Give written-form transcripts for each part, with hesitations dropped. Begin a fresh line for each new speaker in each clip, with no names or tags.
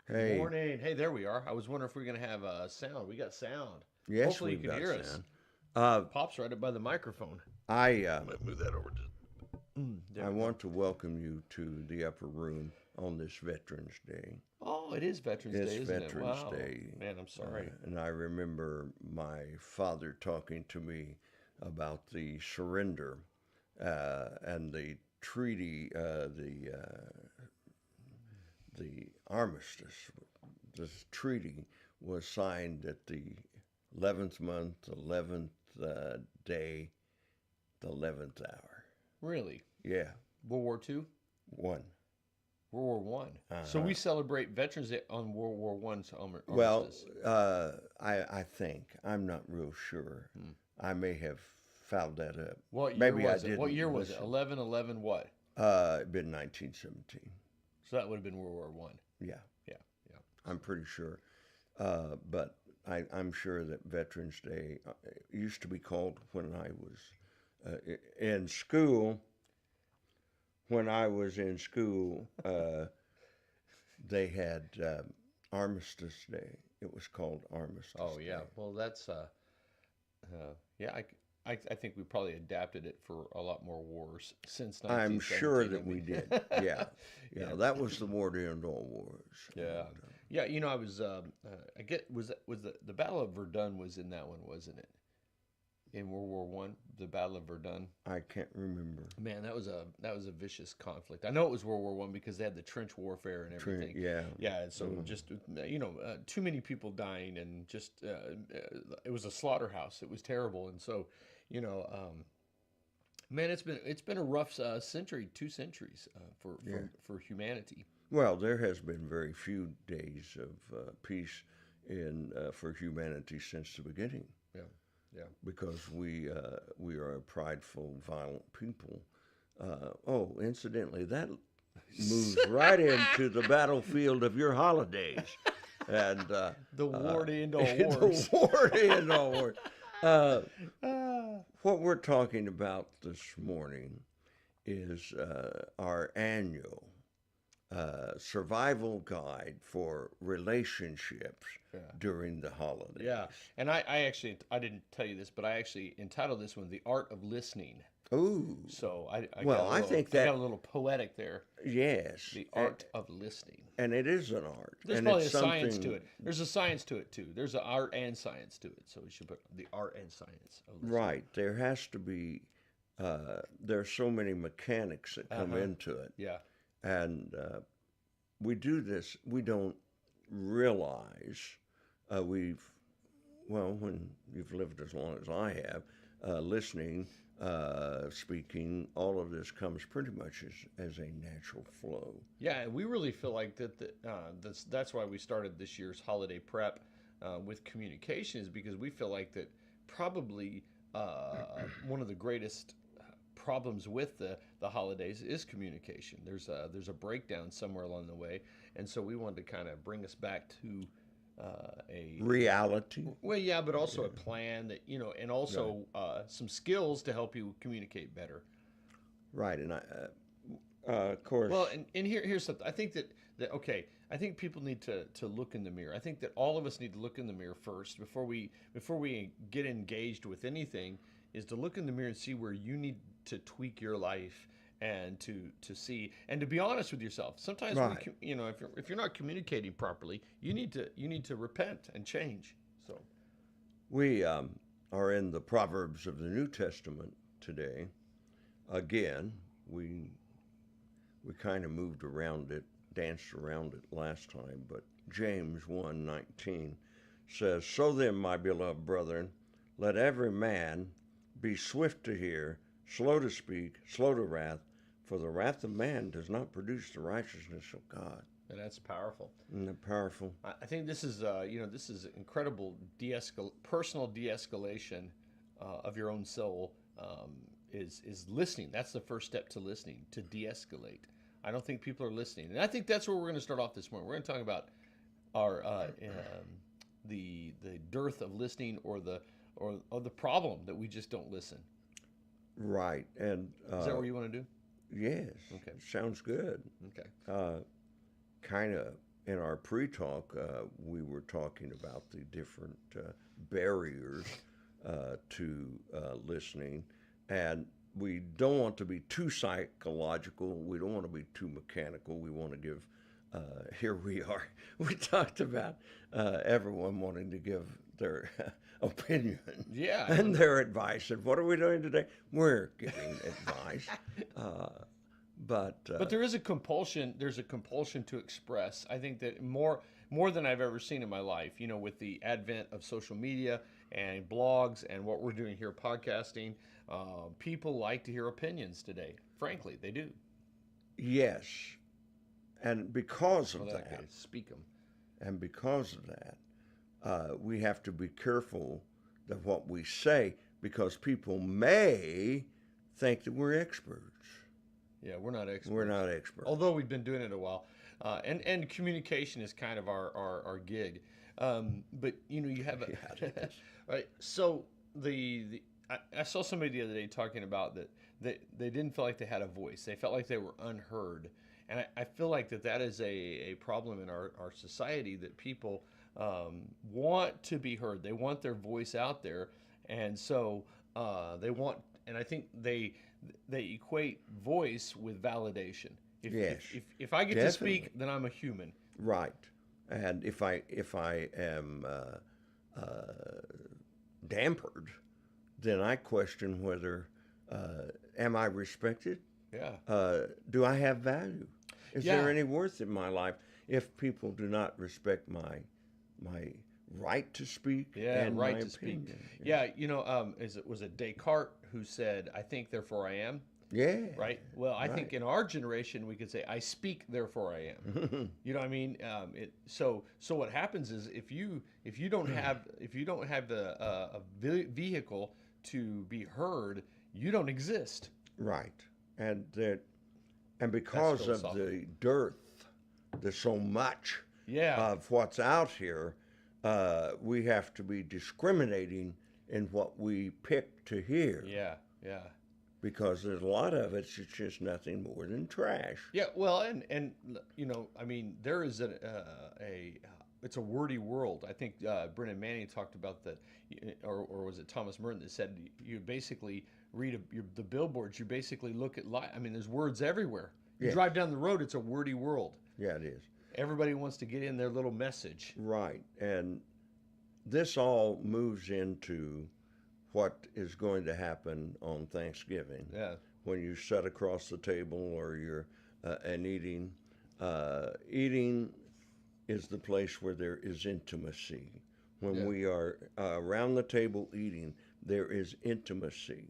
Hey,
Morning. Hey, there we are. I was wondering if we are going to have sound. We got sound.
yes,
Hopefully you
we've
can
got
hear us.
sound. Uh,
Pop's right up by the microphone.
I
I'm going to move that over to. There
I
we go.
want to welcome you to the upper room on this Veterans Day.
Oh, it is Veterans
It's
Day, isn't it?
Veterans
Wow.
Day,
Man, I'm sorry.
and I remember my father talking to me about the surrender and the treaty, the armistice. This treaty was signed at the 11th month, 11th day, the 11th hour.
Really?
Yeah,
World War II?
one.
World War One. So
Uh-huh.
we celebrate Veterans Day on World War One's
Well,
armistice.
I think I'm not real sure.
Hmm.
I may have fouled that up.
What year
Maybe I
was it? What
didn't
year was it?
listen.
11/11 what?
It'd been 1917.
So that would have been World War One.
Yeah,
Yeah, yeah.
I'm pretty sure. But I'm sure that Veterans Day used to be called when I was in school. When I was in school, they had Armistice Day. It was called Armistice
Oh yeah.
Day.
Well, that's yeah. I think we probably adapted it for a lot more wars since
I'm sure
1917.
that we did. Yeah, yeah.
Yeah,
That was the war to end all wars.
yeah, yeah. You know, I was I get was the Battle of Verdun was in that one, wasn't it? In World War One, the Battle of Verdun.
I can't remember.
Man, that was a vicious conflict. I know it was World War One because they had the trench warfare and
Trent,
everything.
yeah.
Yeah, and so
Mm.
just too many people dying and just it was a slaughterhouse. It was terrible, and so you know, man, it's been a rough century, 2 centuries
Yeah.
for humanity.
Well, there has been very few days of peace in for humanity since the beginning,
Yeah, yeah.
because we are a prideful, violent people. Incidentally, that moves right into the battlefield of your holidays, and
The war to end all
the
wars.
war to end all wars. Uh,
Ah.
what we're talking about this morning is our annual survival guide for relationships
Yeah.
during the holidays.
Yeah, and I actually I didn't tell you this, but I actually entitled this one "The Art of Listening."
Ooh,
So
well, I think
I got
that
a little poetic there.
yes,
The art of listening.
and it is an art,
There's
and
probably
it's
a science to
something
it. There's a science to it too. There's an art and science to it. So we should put the art and science of listening.
right. There has to be. There's so many mechanics that
Uh
come
huh.
into it,
Yeah.
and we do this. We don't realize we've well, when you've lived as long as I have, listening, speaking, all of this comes pretty much as a natural flow.
Yeah, and we really feel like that's why we started this year's holiday prep with communication is because we feel like that probably one of the greatest problems with the holidays is communication. There's a breakdown somewhere along the way, and so we wanted to kind of bring us back to a
Reality,
well, yeah, but also a plan that and
right?
also some skills to help you communicate better.
Right, and of course,
Well, and here's something. I think that okay. I think people need to look in the mirror. I think that all of us need to look in the mirror first before we get engaged with anything. Is to look in the mirror and see where you need to tweak your life and to see and to be honest with yourself. Sometimes
right.
if you're not communicating properly, you need to repent and change. So
We are in the Proverbs of the New Testament today. Again, we kind of moved around it, danced around it last time, but James 1:19 says, "So then, my beloved brethren, let every man be swift to hear, slow to speak, slow to wrath, for the wrath of man does not produce the righteousness of God."
and that's powerful.
Isn't that powerful?
I think this is incredible personal de-escalation of your own soul is listening. That's the first step to listening to de-escalate. I don't think people are listening, and I think that's where we're going to start off this morning. We're going to talk about our the dearth of listening or the problem that we just don't listen.
Right. And
Is that what you want to do?
yes,
Okay.
sounds good.
Okay.
Uh, kind of in our pre-talk, we were talking about the different barriers to listening, and we don't want to be too psychological. We don't want to be too mechanical. We want to give. Here we are. We talked about everyone wanting to give their opinion
Yeah.
and their advice. And what are we doing today? We're giving advice. But
there is a compulsion. There's a compulsion to express. I think that more than I've ever seen in my life. You know, with the advent of social media and blogs and what we're doing here, podcasting, people like to hear opinions today. Frankly, they do.
yes, and because of
Well,
that,
okay, speak them.
and because of that, we have to be careful of what we say because people may think that we're experts.
Yeah, we're not experts.
We're not experts.
Although we've been doing it a while, and communication is kind of our gig. But you know, you have a
Yeah, it is.
right. So I saw somebody the other day talking about that they didn't feel like they had a voice. They felt like they were unheard, and I feel like that is a problem in our society, that people want to be heard. They want their voice out there, and so they want. And I think they equate voice with validation.
Yes,
If I get to
definitely.
speak, then I'm a human.
Right. And if I am dampered, then I question whether am I respected?
Yeah.
Do I have value? Is
Yeah.
there any worth in my life if people do not respect my right to speak?
Yeah,
and
right
my
to speak.
opinion?
Yeah, you know, was it Descartes who said, "I think, therefore I am"?
Yeah.
Right. Well, I think
Right.
in our generation we could say, "I speak, therefore I am." You know what I mean? So what happens is if you don't have a vehicle to be heard, you don't exist.
Right. And because of
philosophical.
the dearth, there's so much
Yeah.
of what's out here, we have to be discriminating in what we pick to hear
Yeah. Yeah.
because there's a lot of it's just nothing more than trash.
Yeah, well, and you know, I mean, there is it's a wordy world. I think Brennan Manning talked about that, or was it Thomas Merton that said you basically read the billboards. You basically look at I mean, there's words everywhere. You
Yes.
drive down the road, it's a wordy world.
Yeah, it is.
Everybody wants to get in their little message.
Right. And this all moves into what is going to happen on Thanksgiving.
Yeah.
When you sit across the table or you're and eating. Eating is the place where there is intimacy. When
Yeah.
we are around the table eating, there is intimacy.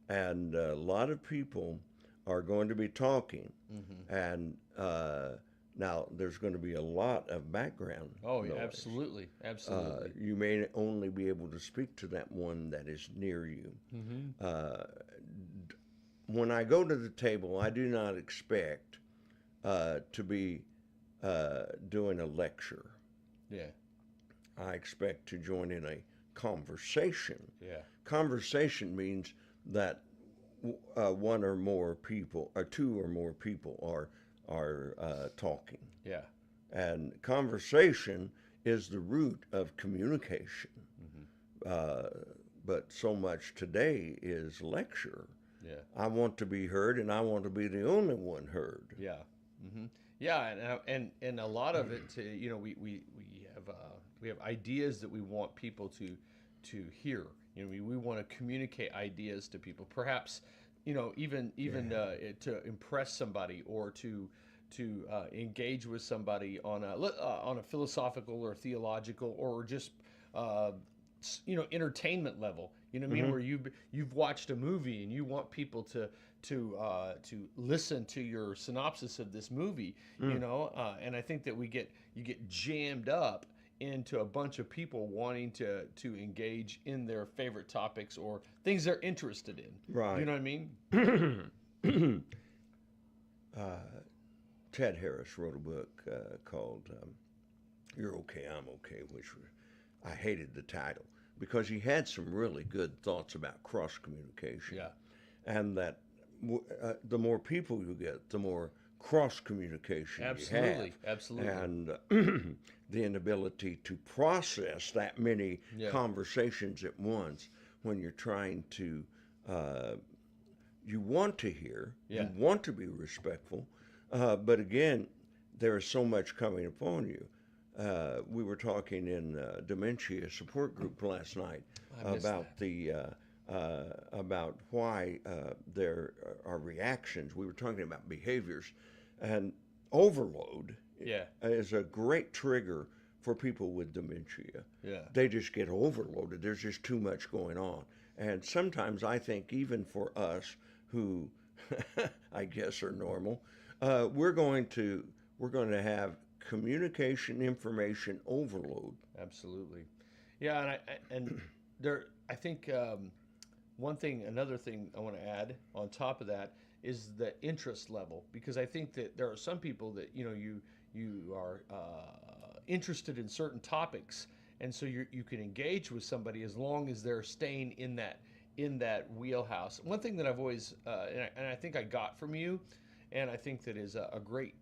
And a lot of people are going to be talking.
Mm-hmm.
And now there's going to be a lot of background
Oh, yeah,
noise.
absolutely, absolutely.
You may only be able to speak to that one that is near you.
Mm-hmm.
When I go to the table, I do not expect to be doing a lecture.
Yeah.
I expect to join in a conversation.
Yeah.
Conversation means that one or more people, or two or more people are talking.
Yeah.
And conversation is the root of communication. But so much today is lecture.
Yeah.
I want to be heard, and I want to be the only one heard.
Yeah. Hmm. Yeah, and a lot of it, you know, we have ideas that we want people to hear. You know, we want to communicate ideas to people. Perhaps, you know, even to impress somebody or to engage with somebody on a philosophical or theological or just you know, entertainment level. You know what I mean? Where you've watched a movie and you want people to listen to your synopsis of this movie. You know, and I think that you get jammed up into a bunch of people wanting to engage in their favorite topics or things they're interested in.
Right.
You know what I mean?
Ted Harris wrote a book called You're Okay, I'm Okay, which I hated the title because he had some really good thoughts about cross communication.
Yeah.
And that the more people you get, the more cross communication
Absolutely,
you have,
absolutely.
and the inability to process that many
Yeah.
conversations at once when you're trying to. You want to hear,
Yeah.
you want to be respectful, but again, there is so much coming upon you. We were talking in dementia support group last night
I missed
about about why there are reactions. We were talking about behaviors, and overload
Yeah.
is a great trigger for people with dementia.
Yeah.
They just get overloaded. There's just too much going on, and sometimes I think even for us who I guess are normal, we're going to have communication information overload.
Absolutely. Yeah, and there, I think another thing I want to add on top of that is the interest level, because I think that there are some people that you are interested in certain topics, and so you can engage with somebody as long as they're staying in that wheelhouse. One thing that I've always and I think I got from you, and I think that is a great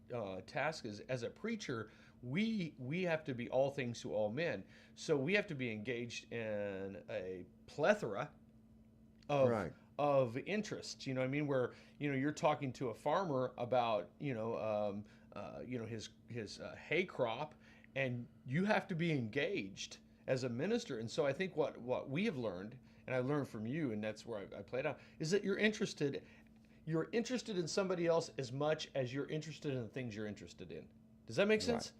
task, is as a preacher, we have to be all things to all men. So we have to be engaged in a plethora of
Right.
of interests. You know what I mean? Where you're talking to a farmer about his hay crop, and you have to be engaged as a minister. And so I think what we have learned, and I learned from you, and that's where I played out, is that you're interested in somebody else as much as you're interested in the things you're interested in. Does that make sense?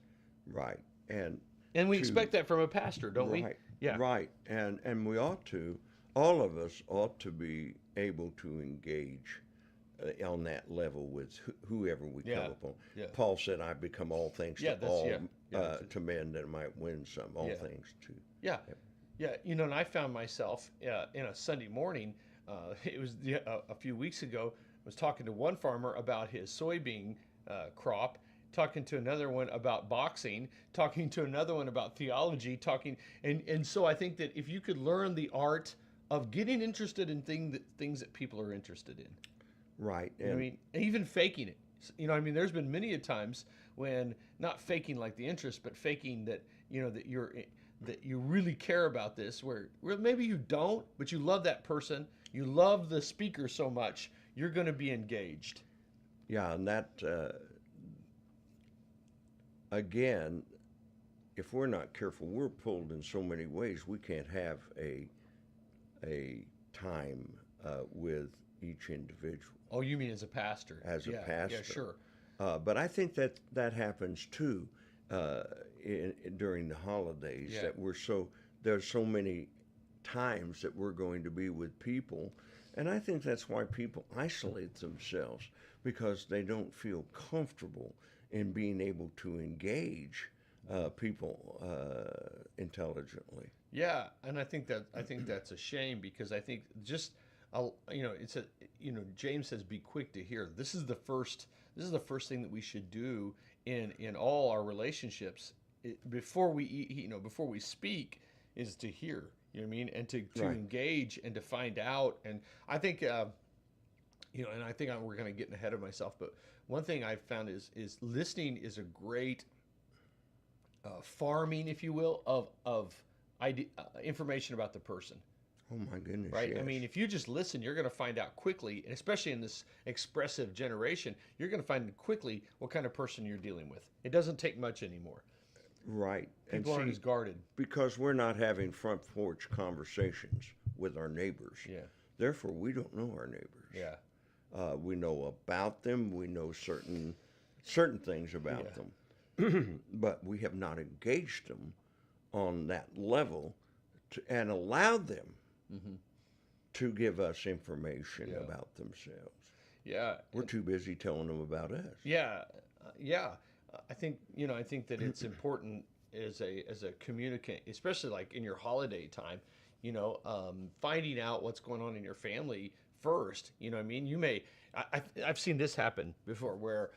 Right. And
And we
to-
expect that from a pastor, don't we?
right.
Yeah.
Right. And we ought to, all of us ought to be able to engage on that level with whoever we
Yeah.
come upon.
Yeah.
Paul said, "I become all things
Yeah,
to
that's-
all
yeah. Yeah.
to men that I might win some. All
Yeah.
things to."
Yeah, yeah. And I found myself in a Sunday morning. It was a few weeks ago. I was talking to one farmer about his soybean crop, talking to another one about boxing, talking to another one about theology, and so I think that if you could learn the art of getting interested in things that people are interested in.
Right.
You know what I mean, and even faking it. There's been many a times when not faking like the interest, but faking that that you really care about this. Where maybe you don't, but you love that person, you love the speaker so much, you're going to be engaged.
Yeah, and that again, if we're not careful, we're pulled in so many ways. We can't have a time with each individual.
Oh, you mean as a pastor?
As a
Yeah,
pastor.
Yeah, sure.
But I think that happens too during the holidays.
Yeah.
That there's so many times that we're going to be with people, and I think that's why people isolate themselves, because they don't feel comfortable in being able to engage people intelligently.
Yeah, and I think that's a shame, because I think just James says, be quick to hear. This is the first thing that we should do in all our relationships, before we speak, is to hear. You know what I mean? And to
Right.
engage and to find out. And I think and I think we're going to get ahead of myself, but one thing I've found is listening is a great farming, if you will, of information about the person.
Oh my goodness!
Right? I
yes.
mean, if you just listen, you're going to find out quickly, and especially in this expressive generation, you're going to find quickly what kind of person you're dealing with. It doesn't take much anymore.
Right.
People aren't as guarded.
Because we're not having front porch conversations with our neighbors.
Yeah.
Therefore, we don't know our neighbors.
Yeah.
We know about them. We know certain things about
Yeah.
them, but we have not engaged them on that level and allowed them to give us information
Yeah.
about themselves.
Yeah.
We're too busy telling them about us.
Yeah, yeah. I think that it's important as a communicant, especially like in your holiday time. Finding out what's going on in your family first. You know what I mean? You may. I've seen this happen before, where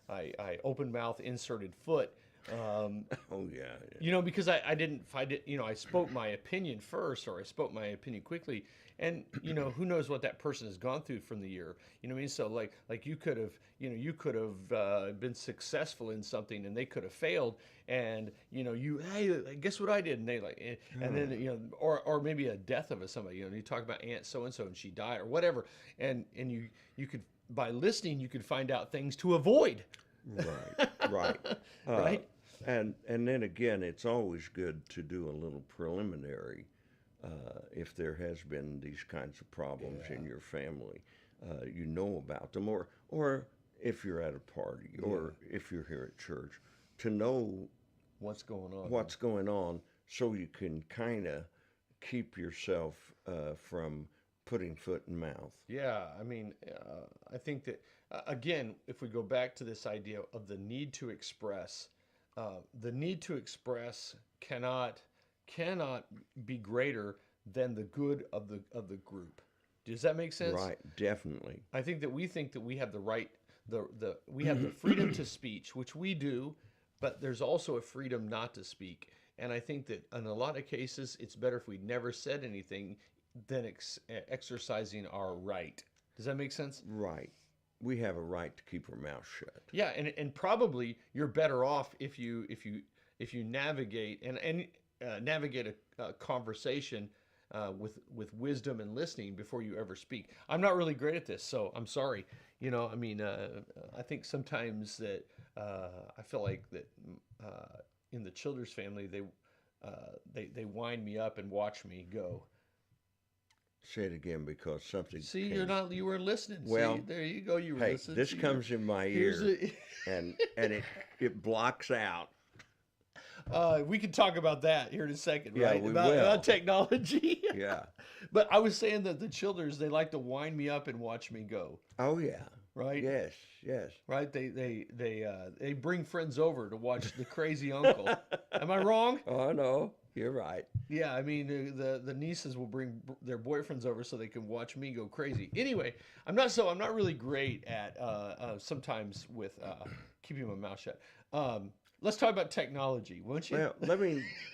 I open mouth inserted foot.
Oh yeah.
Because I didn't find it. I spoke my opinion first, or I spoke my opinion quickly, and who knows what that person has gone through from the year. You know what I mean? So like you could have been successful in something and they could have failed, and you, hey, guess what I did, and they like, and then or maybe a death of somebody. You talk about Aunt so and so and she died or whatever, and you could, by listening, you could find out things to avoid.
Right, right.
Right.
And then again, it's always good to do a little preliminary if there has been these kinds of problems in your family. You know about them, or if you're at a party, or if you're here at church, to know
What's going on?
what's going on, so you can kind of keep yourself from putting foot in mouth.
Yeah, I mean, I think that again, if we go back to this idea of the need to express cannot be greater than the good of the group. Does that make sense?
Right, definitely.
I think that we have the right, we have the freedom to speech, which we do, but there's also a freedom not to speak. And I think that in a lot of cases, it's better if we never said anything than exercising our right. Does that make sense?
Right. We have a right to keep our mouth shut.
Yeah, and probably you're better off if you navigate and navigate a conversation with wisdom and listening before you ever speak. I'm not really great at this, so I'm sorry. I mean, I think sometimes that I feel like that in the Childers family, they wind me up and watch me go.
Say it again, because something.
See,
came.
you were listening.
Well,
See, there you go. You were
Hey,
listening.
this
See,
comes in my
here's
ear, and it blocks out.
we can talk about that here in a second,
Yeah,
right?
we
about,
will.
about technology.
Yeah.
But I was saying that the Childers, they like to wind me up and watch me go,
Oh yeah.
right?
Yes. Yes.
Right? They bring friends over to watch the crazy uncle. Am I wrong?
Oh no, you're right.
Yeah, I mean the nieces will bring their boyfriends over so they can watch me go crazy. Anyway, I'm not really great at sometimes with keeping my mouth shut. Let's talk about technology, won't you?
Well,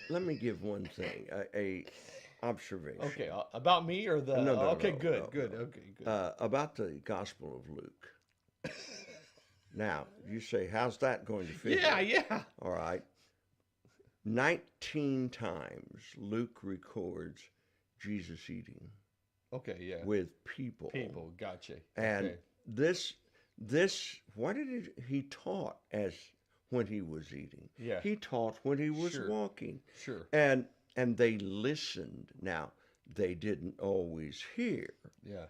let me give one thing, a observation.
Okay, about me or the?
No,
Okay,
no,
good,
no,
good,
no.
okay, good.
About the Gospel of Luke. Now you say, how's that going to fit?
Yeah,
in?
yeah.
All right. 19 times Luke records Jesus eating
Okay, yeah.
with people.
People, gotcha.
And
Okay.
this, what did he taught as when he was eating?
Yeah.
He taught when he was
Sure.
walking.
Sure.
And they listened. Now, they didn't always hear.
Yeah.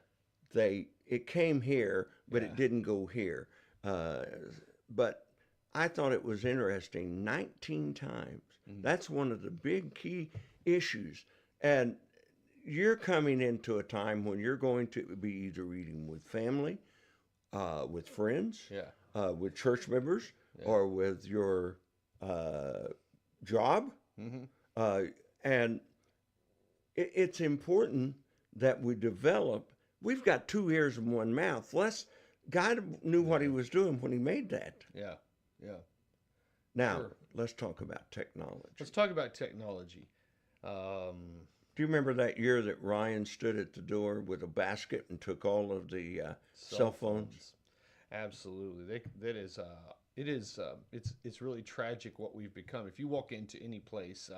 It came here, but
Yeah.
it didn't go here. But I thought it was interesting. 19 times.
Mm-hmm.
That's one of the big key issues. And you're coming into a time when you're going to be either eating with family, with friends,
Yeah.
with church members, or with your job.
Mm-hmm.
And it's important that we develop. We've got two ears and one mouth. God knew what he was doing when he made that.
Yeah. Yeah.
Now,
Sure.
let's talk about technology.
Let's talk about technology.
Do you remember that year that Ryan stood at the door with a basket and took all of the cell phones?
Absolutely. It's really tragic what we've become. If you walk into any place,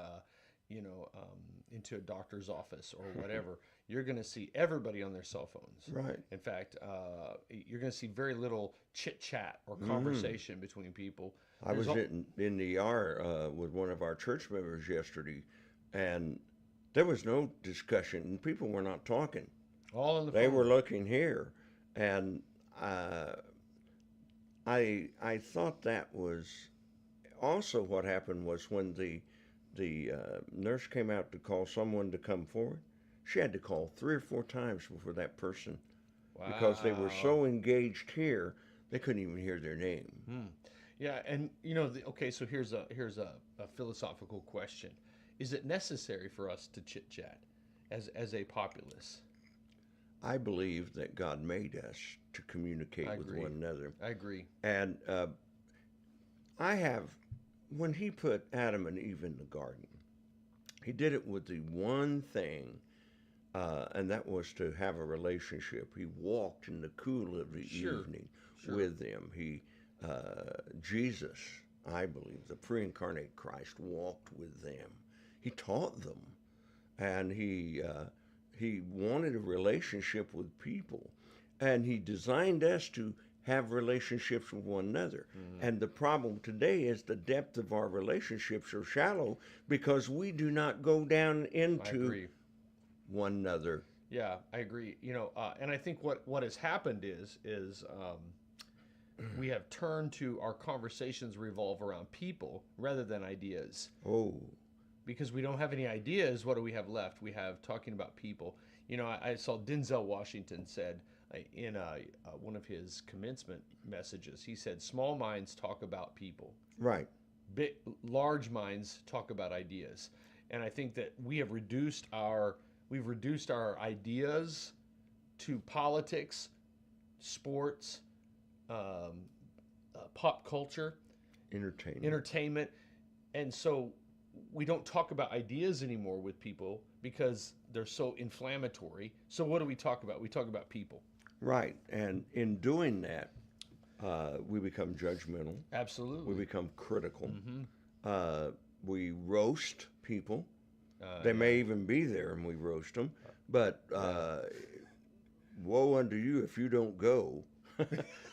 into a doctor's office or whatever, you're going to see everybody on their cell phones.
Right.
In fact, you're going to see very little chit chat or conversation between people.
I was
There's
in the ER with one of our church members yesterday, and there was no discussion, and people were not talking.
all on the
They
phone.
were looking here, and I thought that was also what happened was when the nurse came out to call someone to come forward. She had to call 3 or 4 times before that person, because they were
Wow.
so engaged here they couldn't even hear their name.
Yeah, and okay, so here's a philosophical question: is it necessary for us to chit chat as a populace?
I believe that God made us to communicate
I
with
agree.
one another,
I agree.
and when He put Adam and Eve in the garden, He did it with the one thing and that was to have a relationship. He walked in the cool of the
Sure.
evening
Sure.
with them. Jesus, I believe, the pre-incarnate Christ walked with them. He taught them, and he wanted a relationship with people, and he designed us to have relationships with one another. And the problem today is the depth of our relationships are shallow because we do not go down
I
into
agree.
one another.
Yeah, I agree. And I think what has happened is we have turned to our conversations revolve around people rather than ideas.
Oh,
Because we don't have any ideas, what do we have left? We have talking about people. I saw Denzel Washington said in one of his commencement messages, he said, "Small minds talk about people.
right.
Large minds talk about ideas." And I think that we've reduced our ideas to politics, sports, pop culture, entertainment, and so we don't talk about ideas anymore with people because they're so inflammatory. So what do we talk about? We talk about people.
Right. And in doing that, we become judgmental. We
Absolutely.
become critical.
Mm-hmm.
We roast people. They
Yeah.
may even be there and we roast them. But woe unto you if you don't go,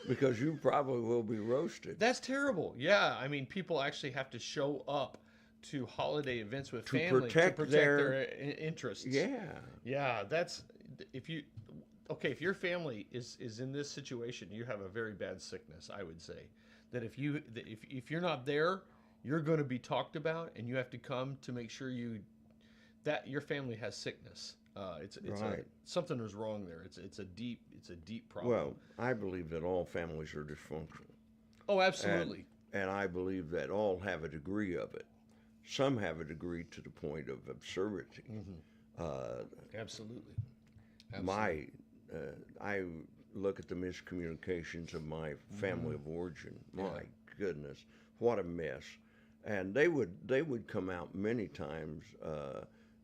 because you probably will be roasted.
That's terrible. Yeah, I mean, people actually have to show up to holiday events with
To
family
protect
to protect
their-
their interests.
Yeah.
Yeah, that's if you okay, if your family is in this situation, you have a very bad sickness, I would say. That if you're not there, you're going to be talked about and you have to come to make sure that your family has sickness. It's
Right.
something is wrong there. It's a deep problem.
Well, I believe that all families are dysfunctional.
Oh, absolutely.
And I believe that all have a degree of it. Some have a degree to the point of absurdity.
Absolutely.
I look at the miscommunications of my family of origin. My goodness, what a mess! And they would come out many times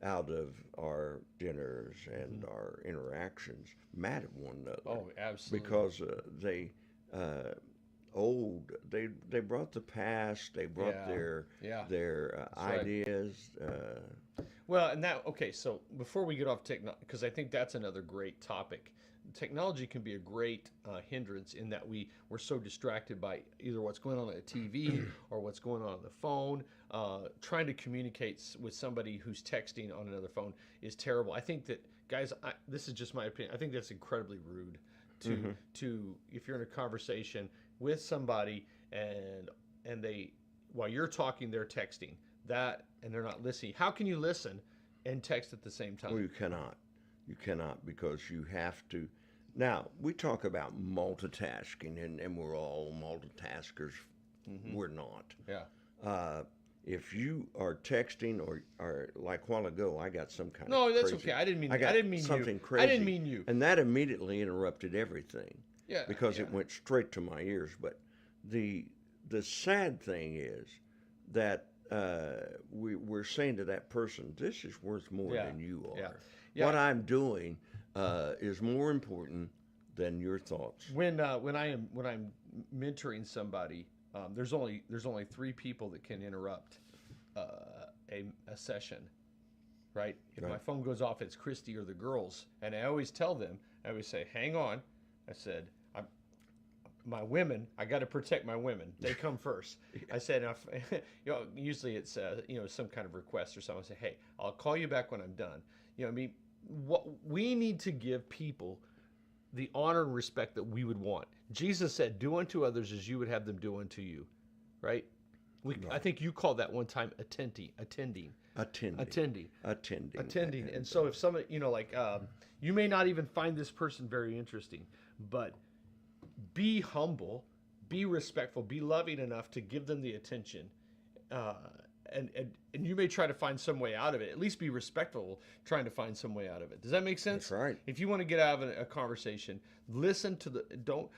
out of our dinners and our interactions mad at one another.
Oh, absolutely.
Because they brought the past, they brought
Yeah.
their
Yeah.
their
right.
ideas.
Well, and okay, so before we get off technology, because I think that's another great topic. Technology can be a great hindrance in that we're so distracted by either what's going on the TV or what's going on the phone. Trying to communicate with somebody who's texting on another phone is terrible. I think that, guys, this is just my opinion. I think that's incredibly rude to if you're in a conversation with somebody and they while you're talking they're texting and they're not listening. How can you listen and text at the same time?
Well, you cannot. You cannot, because you have to. Now, we talk about multitasking, and we're all multitaskers. We're not.
Yeah.
If you are texting or like a while ago, I got some kind
No,
of
that's
crazy,
okay. I didn't mean
something
you.
crazy.
I didn't mean you.
And that immediately interrupted everything.
Yeah.
Because
yeah.
it went straight to my ears. But the sad thing is that we're saying to that person, this is worth more
Yeah.
than you are.
Yeah. Yeah.
What I'm doing is more important than your thoughts.
When I'm mentoring somebody, there's only 3 people that can interrupt a session, right? If my
Right.
phone goes off, it's Christy or the girls, and I always tell them, I always say, "Hang on," I said, my women, I got to protect my women. They come first. I said, usually it's some kind of request or something. I say, "Hey, I'll call you back when I'm done." I mean, what we need to give people the honor and respect that we would want. Jesus said, "Do unto others as you would have them do unto you," right? I think you called that one time attending. And so if somebody, you may not even find this person very interesting, but be humble, be respectful, be loving enough to give them the attention. And you may try to find some way out of it. At least be respectful trying to find some way out of it. Does that make sense?
That's right.
If you want to get out of a conversation, listen to don't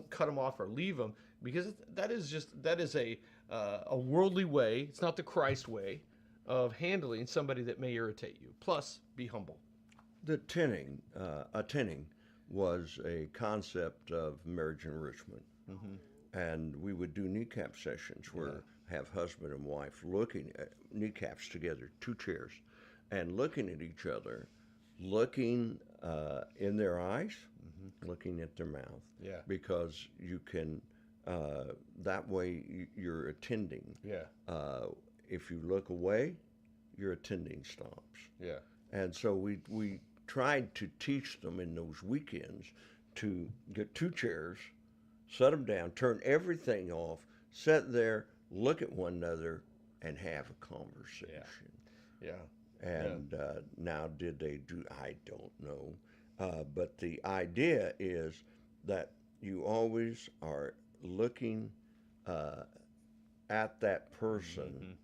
cut them off or leave them, because that is a worldly way. It's not the Christ way of handling somebody that may irritate you. Plus, be humble.
The tinning, tinning was a concept of marriage enrichment. And we would do kneecap sessions where have husband and wife looking at kneecaps together, two chairs, and looking at each other, looking in their eyes, looking at their mouth.
Yeah.
Because you can, that way you're attending.
Yeah.
If you look away, your attending stops.
Yeah.
And so we tried to teach them in those weekends to get two chairs, set them down, turn everything off, sit there, look at one another, and have a conversation.
Yeah.
And now, did they do? I don't know. But the idea is that you always are looking at that person,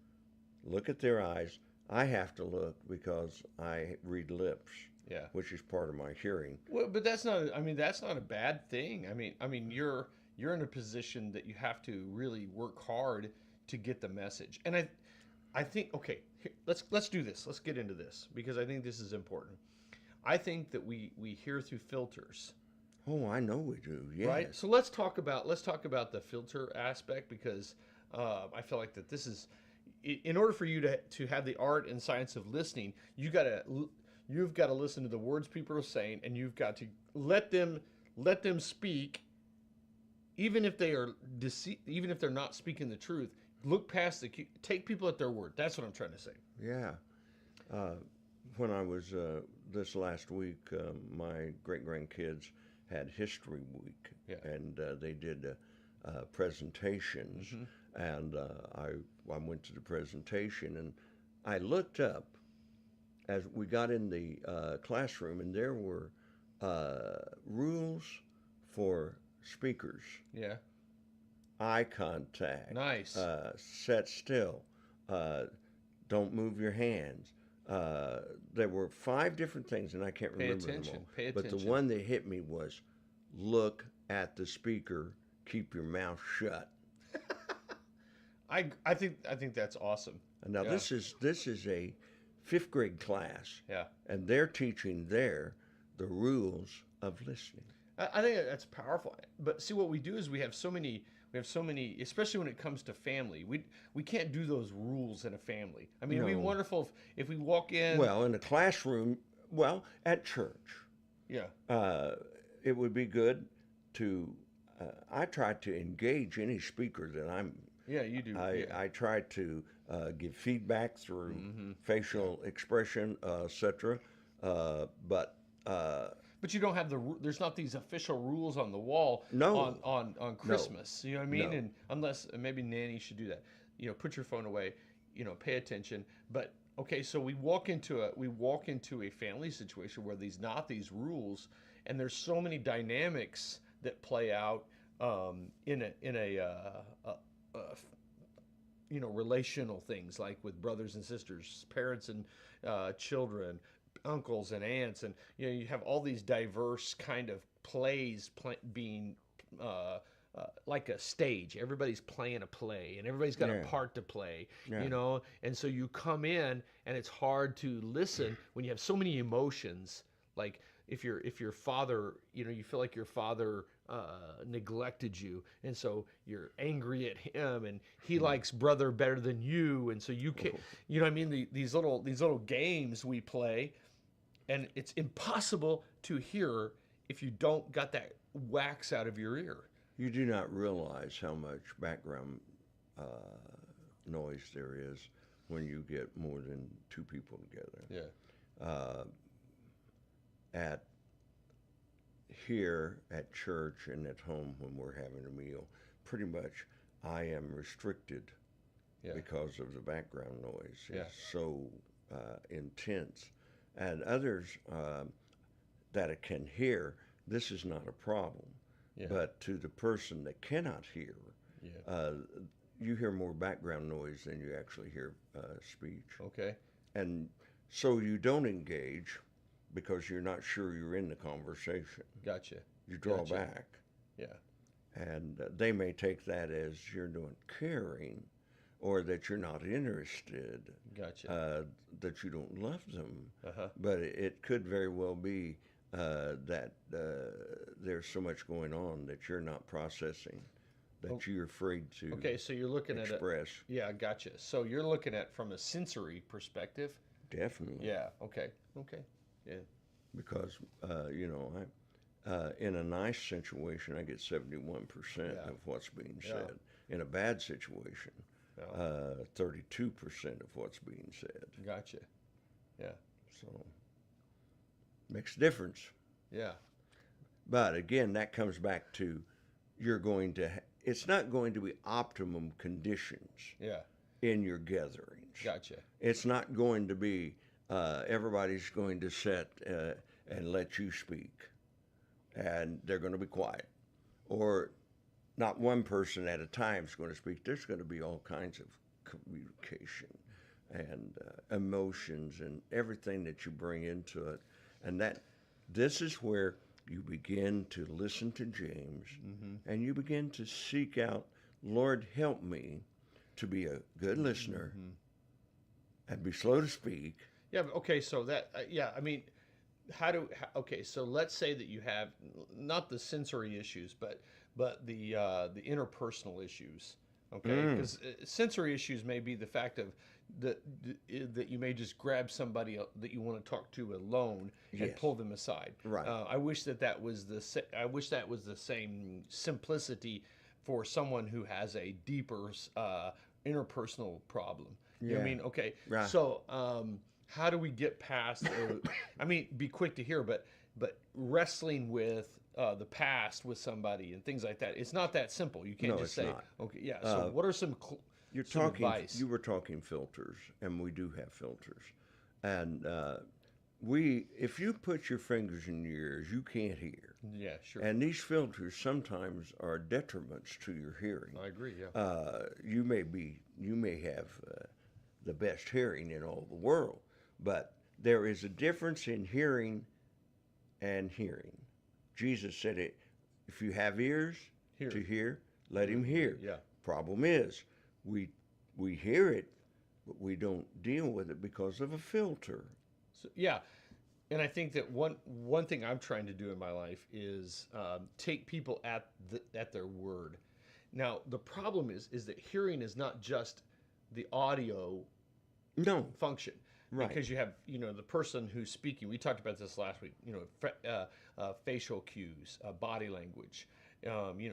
look at their eyes. I have to look because I read lips.
Yeah.
Which is part of my hearing.
Well, but that's not. I mean, that's not a bad thing. I mean, you're in a position that you have to really work hard to get the message. And I think okay, here, let's do this. Let's get into this because I think this is important. I think that we hear through filters.
Oh, I know we do. Yes.
Right. So let's talk about the filter aspect because I feel like that this is in order for you to have the art and science of listening, you've got to listen to the words people are saying, and you've got to let them speak, even if they are even if they're not speaking the truth. Look past take people at their word. That's what I'm trying to say.
Yeah. When I was this last week, my great grandkids had History Week, and they did presentations, and I went to the presentation, and I looked up as we got in the classroom, and there were rules for speakers.
Yeah.
Eye contact.
Nice.
Sit still. Don't move your hands. There were 5 different things, and I can't remember them all.
Pay attention.
But the one that hit me was, look at the speaker. Keep your mouth shut.
I think that's awesome.
And now this is a 5th grade class.
Yeah.
And they're teaching there the rules of listening.
I think that's powerful. But see, what we do is we have so many, especially when it comes to family. We can't do those rules in a family. I mean, it'd be wonderful if we walk in.
Well, in a classroom, at church.
Yeah.
It would be good to. I try to engage any speaker that I'm.
Yeah, you do.
I try to give feedback through facial expression, etc.
But you don't have there's not these official rules on the wall on Christmas. You know what I mean?
No.
And unless maybe nanny should do that. Put your phone away, pay attention. But okay, so we walk into a family situation where these rules, and there's so many dynamics that play out in a relational things like with brothers and sisters, parents and children, uncles and aunts, and you have all these diverse kind of plays being like a stage. Everybody's playing a play, and everybody's got a part to play. And so you come in, and it's hard to listen when you have so many emotions. Like if your father, you feel like your father neglected you, and so you're angry at him, and he likes brother better than you, and so you can't. You know what I mean? These little games we play. And it's impossible to hear if you don't got that wax out of your ear.
You do not realize how much background noise there is when you get more than 2 people together.
Yeah.
Here at church and at home when we're having a meal, pretty much I am restricted because of the background noise. It's so intense. And others that it can hear, this is not a problem. Yeah. But to the person that cannot hear, you hear more background noise than you actually hear speech.
Okay.
And so you don't engage because you're not sure you're in the conversation.
Gotcha.
You draw back.
Yeah.
And they may take that as you're doing caring, or that you're not interested,
Gotcha.
that you don't love them.
Uh-huh.
But it could very well be that there's so much going on that you're not processing, that you're afraid to
Okay, so you're looking at it.
express.
Yeah, gotcha. So you're looking at from a sensory perspective.
Definitely.
Yeah. Okay. Okay. Yeah.
Because in a nice situation, I get 71%
Yeah.
of what's being
Yeah.
said. In a bad situation,
Yeah.
32% of what's being said.
Gotcha. Yeah.
So makes a difference.
Yeah.
But again, that comes back to it's not going to be optimum conditions
Yeah.
in your gatherings.
Gotcha.
It's not going to be everybody's going to sit and let you speak, and they're going to be quiet, or not one person at a time is going to speak. There's going to be all kinds of communication and emotions and everything that you bring into it, and this is where you begin to listen to James, and you begin to seek out, Lord, help me to be a good listener and be slow to speak.
Yeah. But, okay. So that. Yeah. I mean, okay. So let's say that you have not the sensory issues, but the interpersonal issues. Okay. Because sensory issues may be the fact of that you may just grab somebody that you want to talk to alone and
Yes.
pull them aside.
Right.
I wish that was I wish that was the same simplicity for someone who has a deeper interpersonal problem. You know what I
Yeah.
mean? Okay.
Right.
So how do we get past? I mean, be quick to hear, but wrestling with the past with somebody and things like that, it's not that simple. You can't
No,
just
it's
say,
not.
okay, yeah. So what are some some advice?
You were talking filters, and we do have filters. And if you put your fingers in your ears, you can't hear.
Yeah, sure.
And these filters sometimes are detriments to your hearing.
I agree. Yeah.
You may have the best hearing in all the world, but there is a difference in hearing and hearing. Jesus said it, if you have ears
Hear.
to hear, let him hear.
Yeah.
Problem is, we hear it, but we don't deal with it because of a filter.
So, yeah, and I think that one thing I'm trying to do in my life is take people at their word. Now the problem is that hearing is not just the audio
No,
function.
Right.
Because you have, the person who's speaking. We talked about this last week. Facial cues, body language.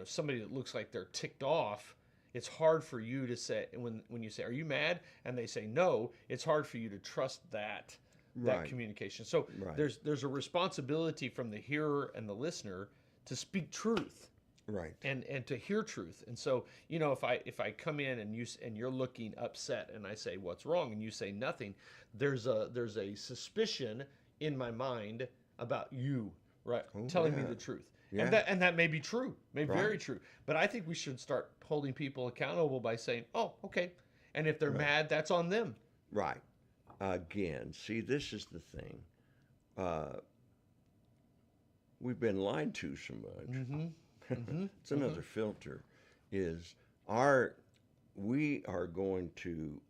Somebody that looks like they're ticked off. It's hard for you to say when you say, "Are you mad?" and they say no. It's hard for you to trust that
Right.
communication. So
Right.
there's a responsibility from the hearer and the listener to speak truth.
right.
And to hear truth. And so, if I come in and you're looking upset and I say what's wrong and you say nothing, there's a suspicion in my mind about you, right? Telling me
yeah.
the truth.
Yeah.
And that may be true, very
Right.
true. But I think we should start holding people accountable by saying, "Oh, okay." And if they're mad, that's on them.
Right. Again, see, this is the thing. We've been lied to so much. It's another filter. Is we are going to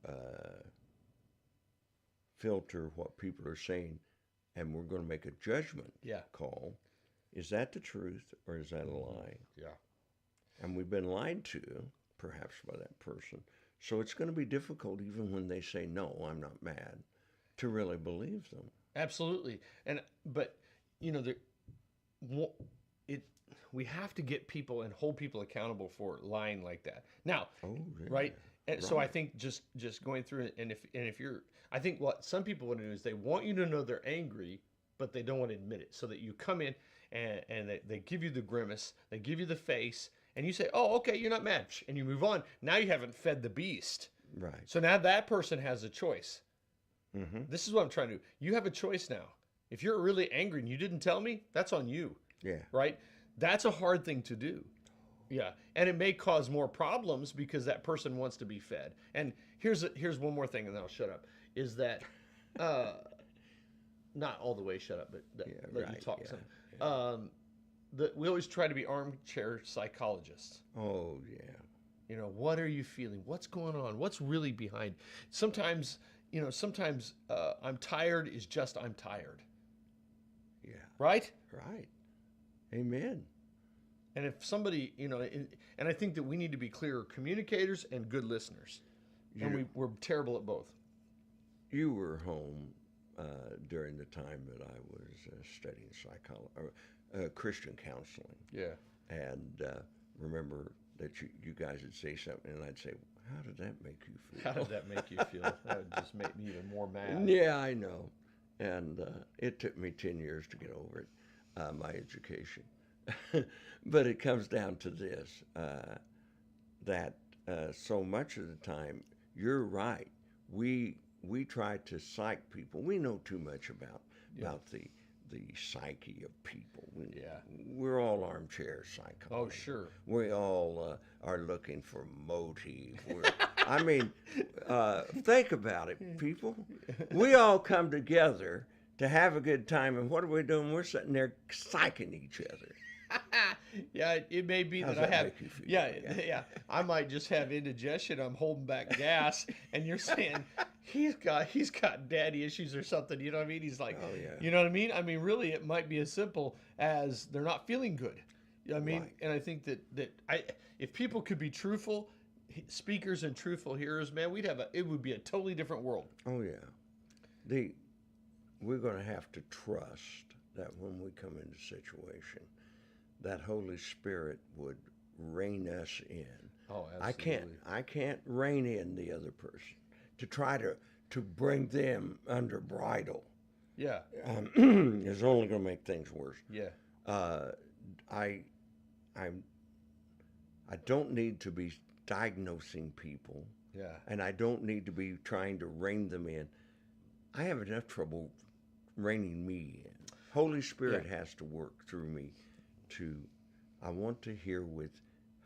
filter what people are saying, and we're going to make a judgment
Yeah.
call. Is that the truth or is that a lie?
Yeah.
And we've been lied to, perhaps by that person. So it's going to be difficult, even when they say, "No, I'm not mad," to really believe them.
Absolutely. But we have to get people and hold people accountable for lying like that. Now,
Oh, yeah.
right? And so I think just going through it, and if you're, I think what some people want to do is they want you to know they're angry, but they don't want to admit it. So that you come in and they give you the grimace, they give you the face, and you say, "Oh, okay, you're not mad," and you move on. Now you haven't fed the beast.
Right.
So now that person has a choice.
Mm-hmm.
This is what I'm trying to do. You have a choice now. If you're really angry and you didn't tell me, that's on you.
Yeah.
Right? That's a hard thing to do. Yeah. And it may cause more problems because that person wants to be fed. And here's one more thing, and then I'll shut up, is that not all the way shut up, but let you talk some. We always try to be armchair psychologists.
Oh, yeah.
What are you feeling? What's going on? What's really behind? Sometimes, sometimes I'm tired is just I'm tired,
Yeah.
right?
Right. Amen.
And if somebody, and I think that we need to be clear communicators and good listeners. And
You
we're terrible at both.
you were home during the time that I was studying psychology, Christian counseling,
Yeah.
and remember that you guys would say something, and I'd say, "How did that make you
How
feel?"
did that make you feel? That would just make me even more mad.
Yeah, I know. And it took me 10 years to get over it, my education. But it comes down to this that so much of the time, you're right. We try to psych people. We know too much about the psyche of people.
Yeah.
We're all armchair
Oh,
psychologists.
sure.
We all are looking for motive. I mean, think about it, people. We all come together to have a good time, and what are we doing? We're sitting there psyching each other.
Yeah, it may be
How's
that I
that
have.
make you feel?
Yeah, yeah. I might just have indigestion. I'm holding back gas, and you're saying he's got daddy issues or something. You know what I mean? He's like,
Oh, yeah.
you know what I mean? I mean, really, it might be as simple as they're not feeling good. I mean,
Right.
and I think if people could be truthful speakers and truthful hearers, man, it would be a totally different world.
Oh yeah. We're going to have to trust that when we come into situation, that Holy Spirit would rein us in.
Oh,
I can't rein in the other person to try to bring them under bridle.
Yeah,
Is only going to make things worse.
yeah,
I I don't need to be diagnosing people,
yeah,
and I don't need to be trying to rein them in. I have enough trouble reining me in. Holy Spirit has to work through me I want to hear with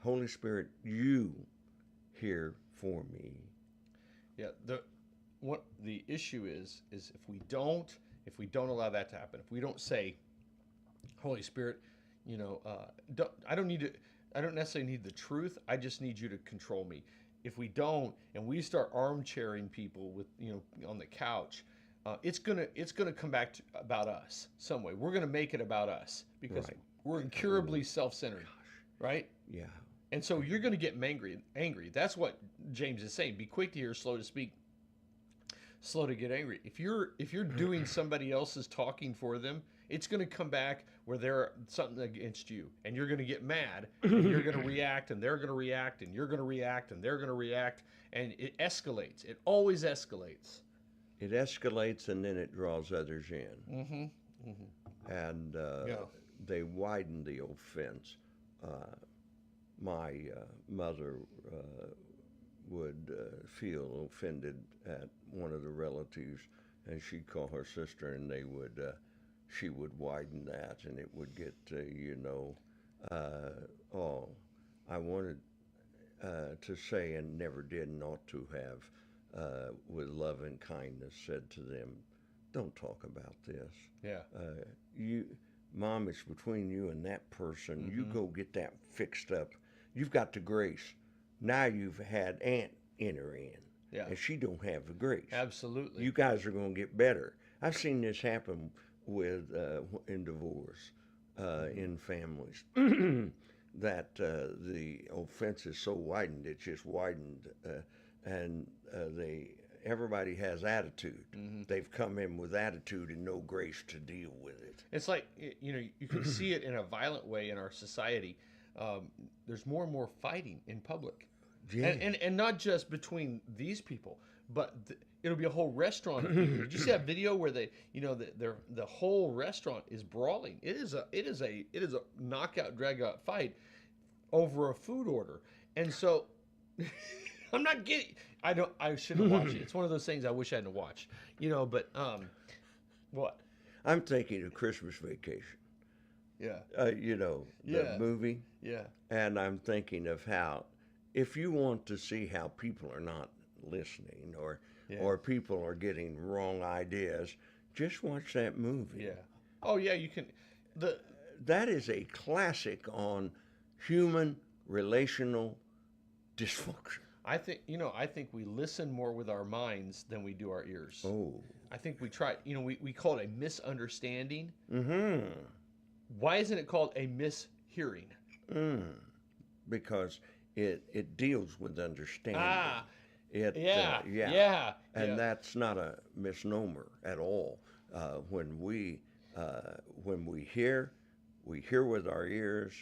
Holy Spirit, you hear for me.
yeah. The issue is if we don't allow that to happen, if we don't say, Holy Spirit, I don't necessarily need the truth. I just need you to control me. If we don't, and we start armchairing people with on the couch, it's gonna come back about us some way. We're gonna make it about us because
Right.
we're incurably self-centered, right?
Yeah.
And so you're gonna get angry. That's what James is saying. Be quick to hear, slow to speak, slow to get angry. If you're doing somebody else's talking for them, it's going to come back where they're something against you, and you're going to get mad, and you're going to react, and they're going to react, and you're going to react, and they're going to react, and it escalates. It always escalates.
It escalates and then it draws others in.
Mm-hmm. Mm-hmm.
And
Yeah.
they widen the offense. My mother would feel offended at one of the relatives, and she'd call her sister, and she would widen that, and it would get, I wanted to say, and never did, and ought to have, with love and kindness, said to them, "Don't talk about this.
Yeah.
Mom, it's between you and that person.
Mm-hmm.
You go get that fixed up. You've got the grace. Now you've had Aunt enter in,
Yeah.
and she don't have the grace.
Absolutely.
You guys are going to get better." I've seen this happen with in divorce, in families, that the offense is so widened, it's just widened, and everybody has attitude.
Mm-hmm.
They've come in with attitude and no grace to deal with it.
It's like, you can see it in a violent way in our society. There's more and more fighting in public.
Yeah.
And not just between these people, but it'll be a whole restaurant of people. Did you see that video where the whole restaurant is brawling? It is a knockout, drag out fight over a food order. And so I'm not getting. I shouldn't watch it. It's one of those things I wish I hadn't watched. But what?
I'm thinking of Christmas Vacation.
Yeah.
The
Yeah.
movie.
Yeah.
And I'm thinking of how, if you want to see how people are not listening or people are getting wrong ideas, just watch that movie.
Yeah. Oh yeah, you can.
That is a classic on human relational dysfunction.
I think we listen more with our minds than we do our ears.
Oh.
I think we try, we call it a misunderstanding.
Mm-hmm.
Why isn't it called a mishearing?
Because it deals with understanding.
Ah,
It
yeah,
yeah.
yeah,
And
yeah.
that's not a misnomer at all. When we hear, we hear with our ears.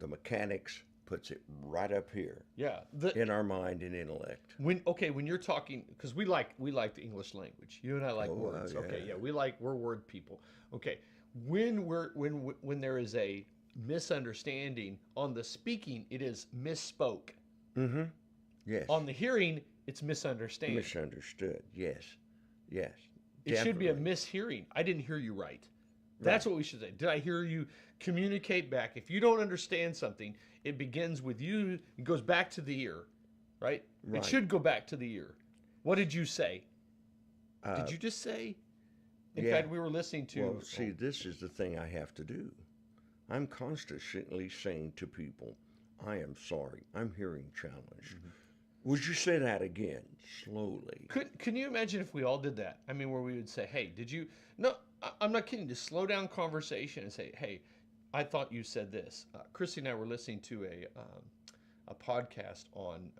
The mechanics puts it right up here
Yeah.
in our mind and intellect.
When you're talking, because we like the English language. You and I like
Oh,
words.
yeah.
Okay, yeah, we're word people. Okay, when there is a misunderstanding on the speaking, it is misspoke.
Mm-hmm. Yes.
On the hearing, it's misunderstanding.
Misunderstood. Yes. Yes.
It should be a
Definitely.
mishearing. I didn't hear you right. That's what we should say. Did I hear you? Communicate back. If you don't understand something, it begins with you, it goes back to the ear, right? It
Right.
should go back to the ear. What did you say?
Uh,
Did you just say? In
yeah.
fact, we were listening to.
Well, see, this is the thing I have to do. I'm constantly saying to people, I am sorry. I'm hearing challenged. Would you say that again, slowly?
Can you imagine if we all did that? I mean, where we would say, "Hey, did you?" No, I'm not kidding. Just slow down conversation and say, "Hey, I thought you said this." Christy and I were listening to a podcast on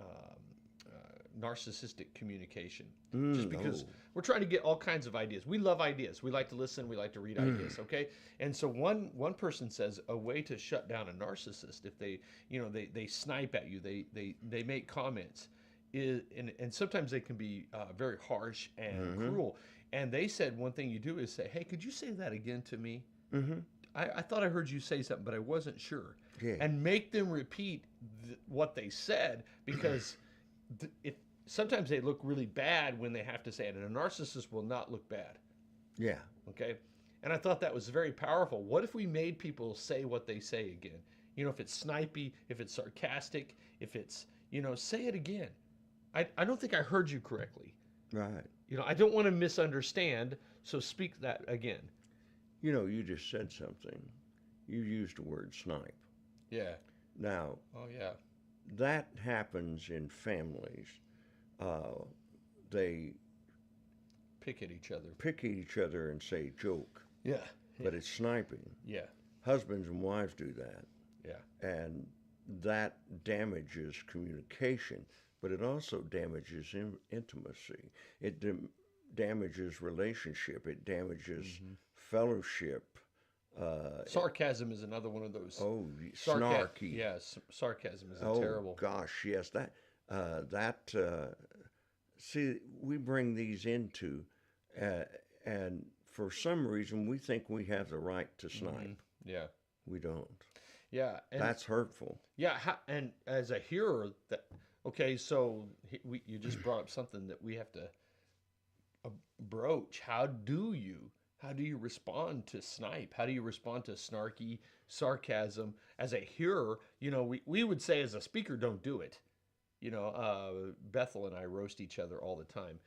narcissistic communication, just because we're trying to get all kinds of ideas. We love ideas. We like to listen. We like to read ideas. Okay, and so one person says a way to shut down a narcissist if they snipe at you, they make comments, and sometimes they can be very harsh and cruel. And they said one thing you do is say, "Hey, could you say that again to me? I thought I heard you say something, but I wasn't sure."
Yeah.
And make them repeat what they said, because if sometimes they look really bad when they have to say it, and a narcissist will not look bad.
Yeah.
Okay. And I thought that was very powerful. What if we made people say what they say again? If it's snipey, if it's sarcastic, if it's, say it again. I don't think I heard you correctly.
Right.
I don't want to misunderstand, so speak that again.
You just said something. You used the word snipe.
Yeah.
Now,
Oh, yeah.
that happens in families. They
Pick at each other.
pick at each other and say joke,
Yeah.
but it's sniping.
Yeah.
Husbands and wives do that,
Yeah.
and that damages communication, but it also damages intimacy. It damages relationship. It damages fellowship.
Sarcasm is another one of those.
Snarky.
Yes, sarcasm is
Oh
terrible.
gosh, yes, see, we bring these into, and for some reason we think we have the right to snipe.
Yeah.
We don't.
Yeah. And
That's hurtful.
yeah, and as a hearer, okay, so you just brought up something that we have to broach. How do you respond to snipe? How do you respond to snarky sarcasm? As a hearer, we would say as a speaker, don't do it. Bethel and I roast each other all the time.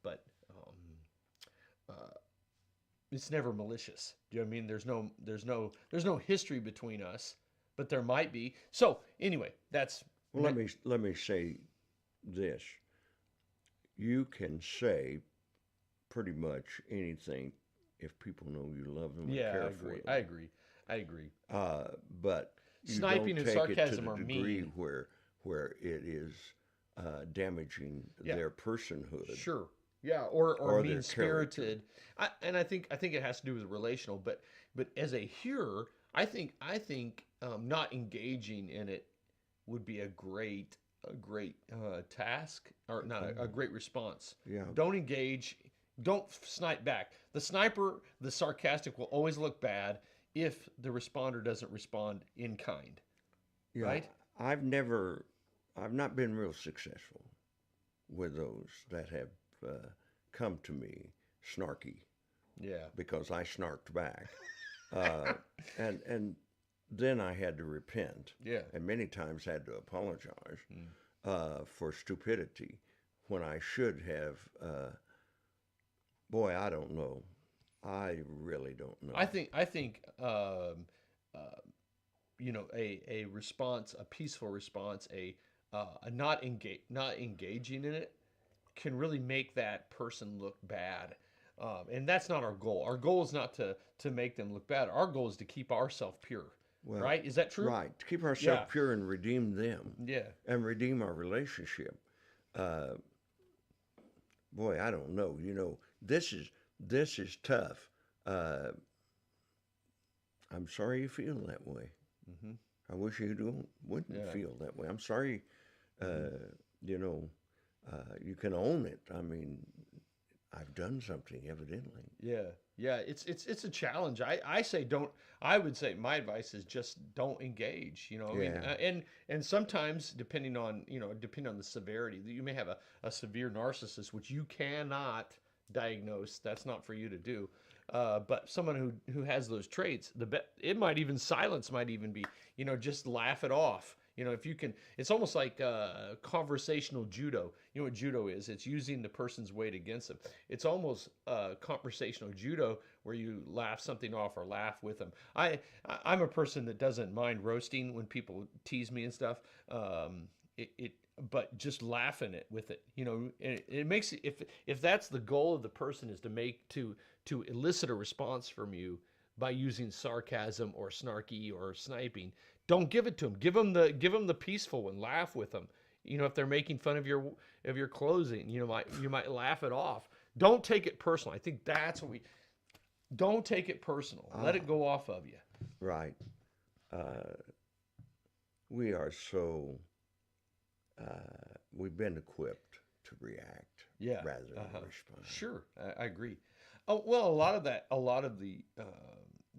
But it's never malicious. Do you know what I mean? There's no history between us, but there might be. So anyway, that's
Well, let me say this. You can say pretty much anything if people know you love them and
yeah.
care
I
for
agree.
them.
I agree.
But you
Sniping
don't
and
take
sarcasm
it to
are
the degree
mean.
where it is damaging
Yeah.
their personhood.
Sure. Yeah, or
Or their
mean spirited. I think it has to do with relational, but as a hearer, I think not engaging in it would be a great task, or not a great response.
Yeah.
Don't engage. Don't snipe back. The sniper, the sarcastic, will always look bad if the responder doesn't respond in kind.
Yeah,
Right?
I've not been real successful with those that have come to me snarky
Yeah.
because I snarked back, and then I had to repent,
Yeah.
and many times had to apologize for stupidity when I should have. Boy, I don't know. I really don't know.
I think a response, a peaceful response, a not engaging in it can really make that person look bad. And that's not our goal. Our goal is not to make them look bad. Our goal is to keep ourselves pure.
Well,
Right? Is that true?
right. To keep ourselves
Yeah.
pure and redeem them
Yeah.
and redeem our relationship. Uh, Boy, I don't know. This is tough. Uh, I'm sorry you feel that way.
Hmm.
I wish you wouldn't
Yeah.
feel that way. I'm sorry.
Hmm.
Uh, you know, you can own it. I mean, I've done something evidently.
Yeah. Yeah. It's a challenge. I say don't. I would say my advice is just don't engage. I mean,
Yeah.
and sometimes depending on the severity, you may have a severe narcissist which you cannot diagnose. That's not for you to do. But someone who has those traits, it might even silence might even be, just laugh it off. If you can, it's almost like conversational judo. You know what judo is? It's using the person's weight against them. It's almost conversational judo where you laugh something off or laugh with them. I'm a person that doesn't mind roasting when people tease me and stuff. It but just laughing it with it, it makes it, if that's the goal of the person is to elicit a response from you by using sarcasm or snarky or sniping, don't give it to them. Give them the peaceful one. Laugh with them. If they're making fun of your clothing, you might laugh it off. Don't take it personal. I think that's what we don't take it personal. Let
Ah,
it go off of you.
right. Uh, we are so, we've been equipped to react
Yeah.
rather than
Uh-huh.
respond.
Sure. I agree. Oh well, a lot of the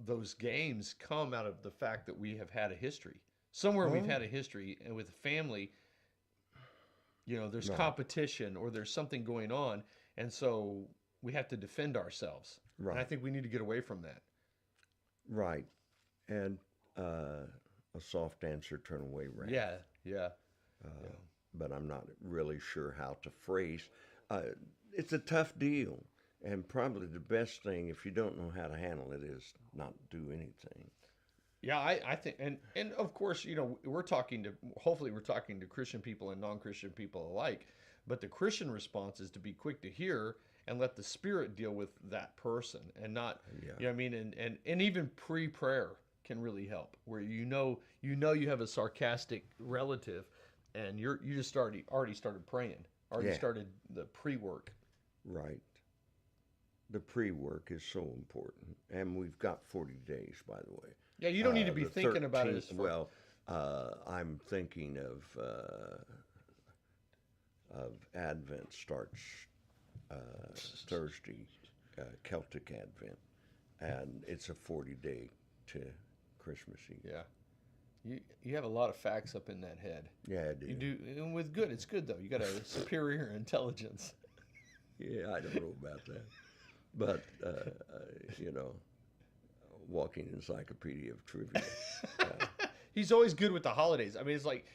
those games come out of the fact that we have had a history. Somewhere we've
Oh,
had a history, and with a family, there's
right,
competition or there's something going on, and so we have to defend ourselves. And I
right,
think we need to get away from that.
right. And a soft answer, turn away wrath.
Yeah. Yeah.
Uh,
Yeah.
but I'm not really sure how to phrase. Uh, it's a tough deal, and probably the best thing if you don't know how to handle it is not do anything.
Yeah, I think, and of course, hopefully we're talking to Christian people and non-Christian people alike, but the Christian response is to be quick to hear and let the Spirit deal with that person, and not,
Yeah,
what I mean, and even pre-prayer can really help, where you have a sarcastic relative, and you just already started praying, already
yeah,
started the pre-work.
right. The pre-work is so important, and we've got 40 days, by the way.
Yeah, you don't need to be
The
thinking about it
13th. Well, I'm thinking of Advent starts uh, Thursday, Celtic Advent, and it's a 40-day to Christmas Eve.
Yeah, you have a lot of facts up in that head.
Yeah, I do.
You do, and with good. It's good though. You got a superior intelligence.
Yeah, I don't know about that, but you know, walking encyclopedia of trivia. Uh,
He's always good with the holidays. I mean, it's like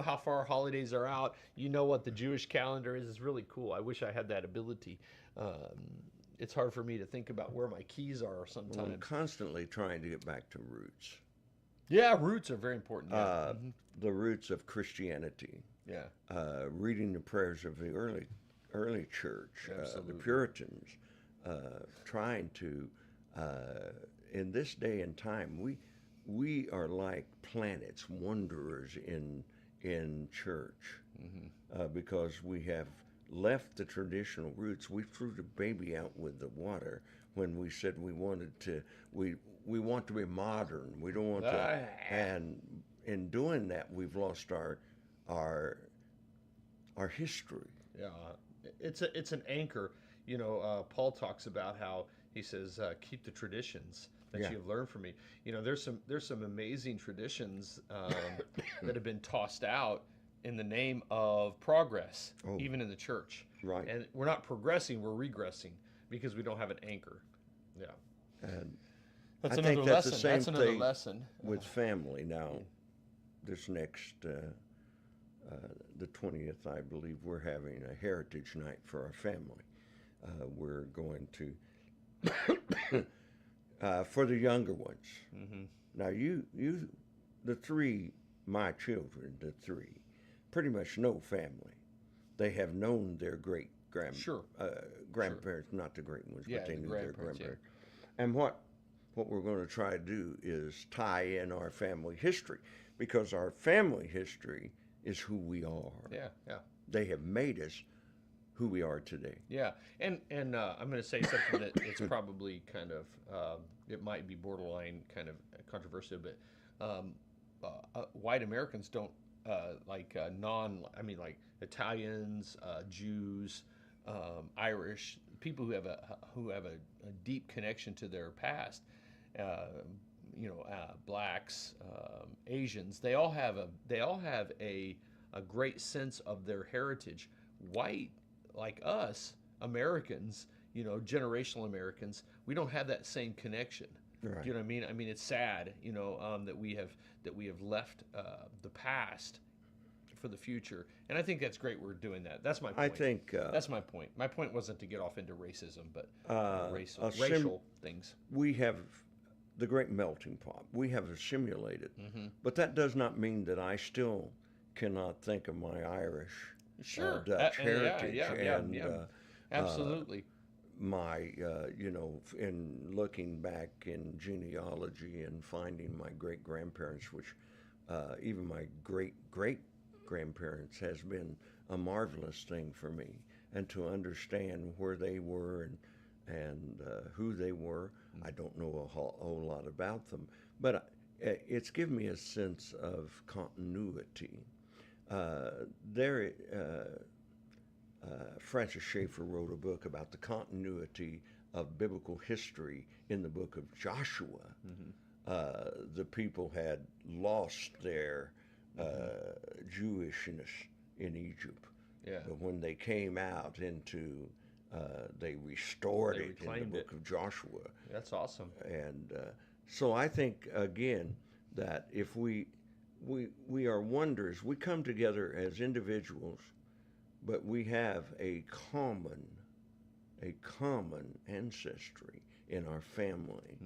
how far holidays are out. You know what the Jewish calendar is. It's really cool. I wish I had that ability. It's hard for me to think about where my keys are
well, I'm
sometimes.
constantly trying to get back to roots,
Yeah, roots are very important. Yeah,
uh, the roots of Christianity.
yeah,
Reading the prayers of the early church, the
absolutely.
Puritans, trying to, in this day and time, we are like planets, wanderers in church, because we have left the traditional roots. We threw the baby out with the water when we said we want to be modern. We don't want to,
Ah,
and in doing that, we've lost our our history.
yeah, it's an anchor. Paul talks about how he says, "Keep the traditions that
Yeah.
you have learned from me." There's some amazing traditions that have been tossed out in the name of progress,
Oh,
even in the church.
right.
And we're not progressing; we're regressing because we don't have an anchor. Yeah,
And
that's
I
another
think that's the
lesson.
same
That's another
thing
lesson.
with family. Now, this next, the 20th, I believe, we're having a heritage night for our family. We're going to, for the younger ones.
Hmm.
Now, you the three, my children, the three, pretty much no family. They have known their great
Sure.
grandparents, not the great ones,
Yeah,
but they
the
knew their
grandparents, yeah.
grandparents. And what we're going to try to do is tie in our family history, because our family history is who we are.
Yeah, yeah.
They have made us who we are today.
Yeah, and I'm going to say something that it's probably kind of it might be borderline kind of controversial, but white Americans don't like I mean like Italians, Jews, Irish people who have a deep connection to their past. Uh, blacks, Asians. They all have a great sense of their heritage. White like us, Americans, generational Americans, we don't have that same connection.
Right.
Do you know what I mean? I mean, it's sad, that we have left the past for the future, and I think that's great. We're doing that. That's my point.
I think
That's my point. My point wasn't to get off into racism, but
sim-
racial things.
we have the great melting pot. We have assimilated, but that does not mean that I still cannot think of my Irish,
Sure.
Dutch heritage,
yeah,
and
absolutely.
my, in looking back in genealogy and finding my great grandparents, which even my great great grandparents has been a marvelous thing for me, and to understand where they were and who they were. I don't know a whole lot about them, but it's given me a sense of continuity. There, Francis Schaeffer wrote a book about the continuity of biblical history in the book of Joshua. The people had lost their Jewishness in Egypt,
Yeah.
but when they came out into, they restored
They
it in the
reclaimed
book of Joshua.
That's awesome.
And so I think again that if we are wonders, we come together as individuals, but we have a common ancestry in our family,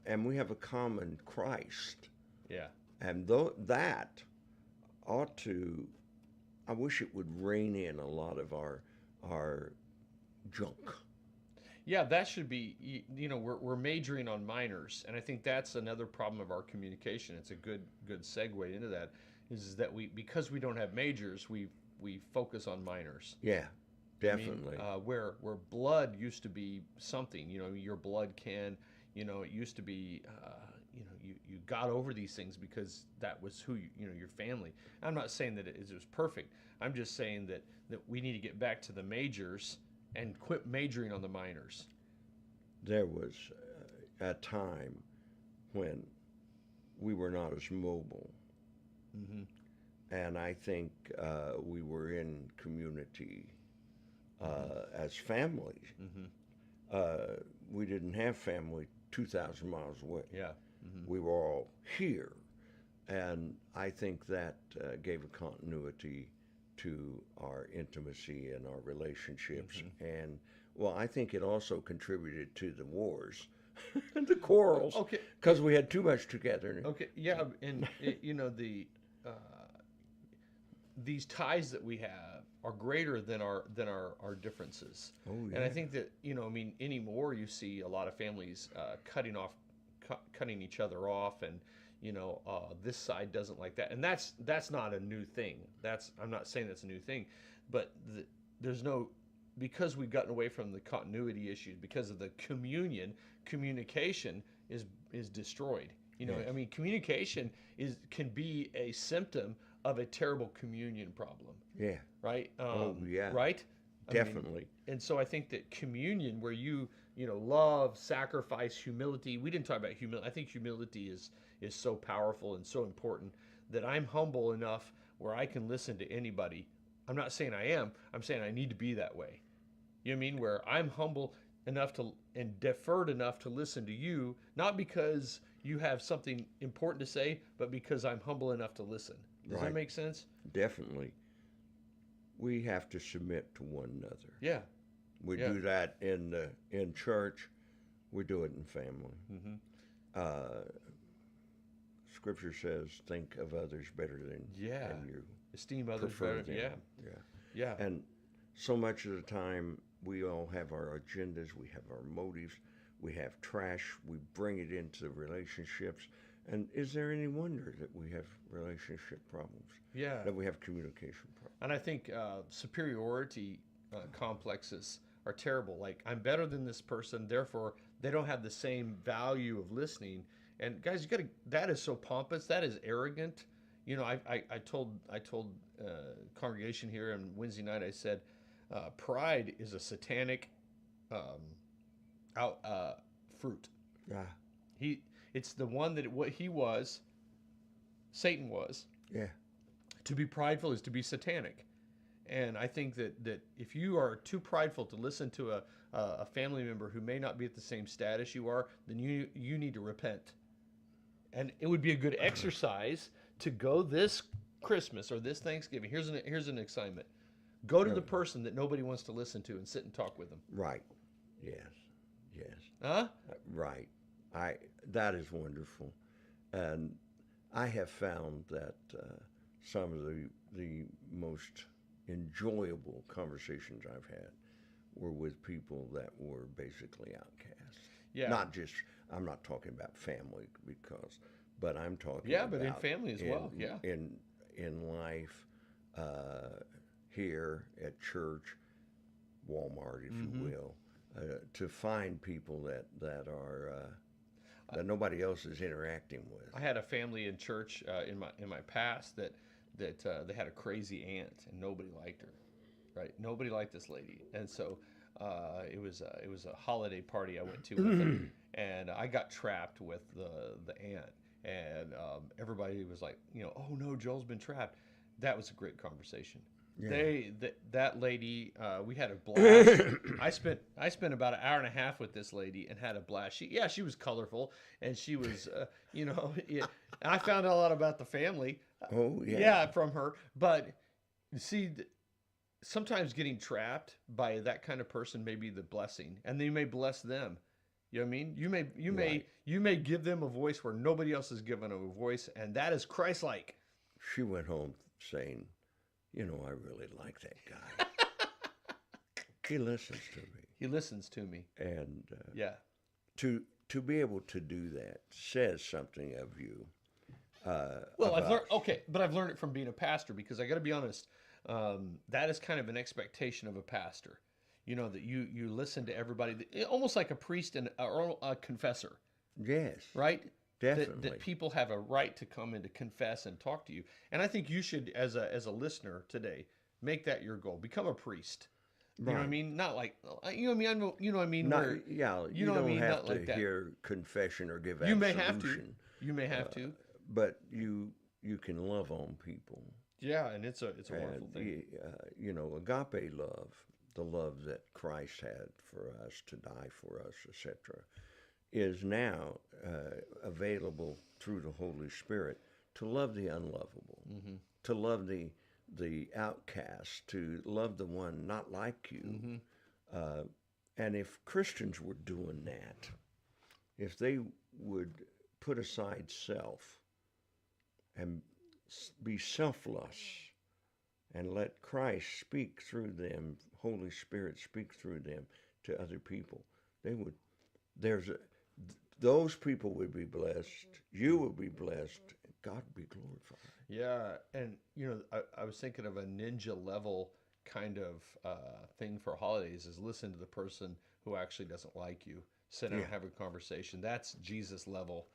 and we have a common Christ,
Yeah.
and that ought to. I wish it would rein in a lot of our junk.
Yeah, that should be, we're majoring on minors, and I think that's another problem of our communication. It's a good segue into that, is that because we don't have majors, we focus on minors.
Yeah,
I mean,
definitely.
where blood used to be something, your blood can, it used to be, you got over these things because that was who your family. I'm not saying that it was perfect. I'm just saying that we need to get back to the majors and quit majoring on the minors.
There was a time when we were not as mobile, and I think we were in community as families. We didn't have family 2,000 miles away.
Yeah.
We were all here, and I think that gave a continuity to our intimacy and our relationships. And well, I think it also contributed to the wars and the quarrels.
Okay.
Because we had too much together.
Okay. Yeah, and these ties that we have are greater than our differences.
Oh, yeah.
And I think that anymore you see a lot of families cutting each other off, and this side doesn't like that, and that's not a new thing. I'm not saying that's a new thing, but there's no, because we've gotten away from the continuity issues because of the communication is destroyed.
Yes.
Communication can be a symptom of a terrible communion problem.
Yeah.
Right.
Oh, yeah.
Right.
Definitely.
And so I think that communion, where you love, sacrifice, humility. We didn't talk about humility. I think humility is so powerful and so important, that I'm humble enough where I can listen to anybody. I'm not saying I am. I'm saying I need to be that way. You know what I mean? Where I'm humble enough and deferred enough to listen to you, not because you have something important to say, but because I'm humble enough to listen. Does that make sense?
Definitely. We have to submit to one another.
Yeah.
We do that in church. We do it in family. Scripture says, think of others better than
Yeah.
you
Esteem others
prefer
better.
them.
Yeah.
Yeah.
Yeah.
And so much of the time, we all have our agendas, we have our motives, we have trash, we bring it into relationships. And is there any wonder that we have relationship problems,
Yeah.
that we have communication problems?
And I think superiority complexes are terrible. Like, I'm better than this person, therefore they don't have the same value of listening. And guys, you got to. That is so pompous. That is arrogant. You know, I told congregation here on Wednesday night. I said, pride is a satanic um, out fruit.
Yeah,
He, it's the one that what he was, Satan was.
yeah,
To be prideful is to be satanic. And I think that if you are too prideful to listen to a family member who may not be at the same status you are, then you need to repent. And it would be a good exercise to go this Christmas or this Thanksgiving. Here's an assignment. Go to the person that nobody wants to listen to and sit and talk with them.
right. Yes, yes,
Huh?
right. That is wonderful. And I have found that some of the most enjoyable conversations I've had were with people that were basically outcasts.
Yeah.
Not just, I'm not talking about family but I'm talking
Yeah, but in
about
family as well. Yeah.
in life, here at church, Walmart, if you will, to find people that are that nobody else is interacting with.
I had a family in church in my past that they had a crazy aunt and nobody liked her, right? Nobody liked this lady, and so it was a holiday party I went to with them, and I got trapped with the aunt, and everybody was like, oh no, Joel's been trapped. That was a great conversation.
Yeah.
That lady, we had a blast. I spent about an hour and a half with this lady and had a blast. She was colorful, and she was yeah, I found out a lot about the family.
Oh yeah.
Yeah, from her. But see, sometimes getting trapped by that kind of person may be the blessing, and they may bless them. You know what I mean?
Right.
You may give them a voice where nobody else is given a voice, and that is Christ-like.
She went home saying, I really like that guy. He listens to me.
He listens to me.
And
Yeah.
to be able to do that says something of you.
Well, I've learned but I've learned it from being a pastor, because I got to be honest. That is kind of an expectation of a pastor. That you listen to everybody, almost like a priest or a confessor,
Yes,
right?
definitely.
That people have a right to come and to confess and talk to you. And I think you should, as a listener today, make that your goal. Become a priest. You know what I
Right.
mean? Not like, you know what I mean? You know what I mean?
Not,
Where
yeah,
you know what I
don't
mean?
have
Not
to
like that.
hear confession or give
You may
absolution.
have to. You may have to.
But you can love on people.
Yeah, and it's a wonderful
And,
thing.
agape love, the love that Christ had for us to die for us, etc., is now available through the Holy Spirit to love the unlovable, to love the outcast, to love the one not like you. And if Christians were doing that, if they would put aside self and be selfless and let Christ speak through them, Holy Spirit speak through them to other people, those people would be blessed, you would be blessed, God would be glorified.
Yeah, and I was thinking of a ninja level kind of thing for holidays is listen to the person who actually doesn't like you. Sit down and have a conversation. That's Jesus level.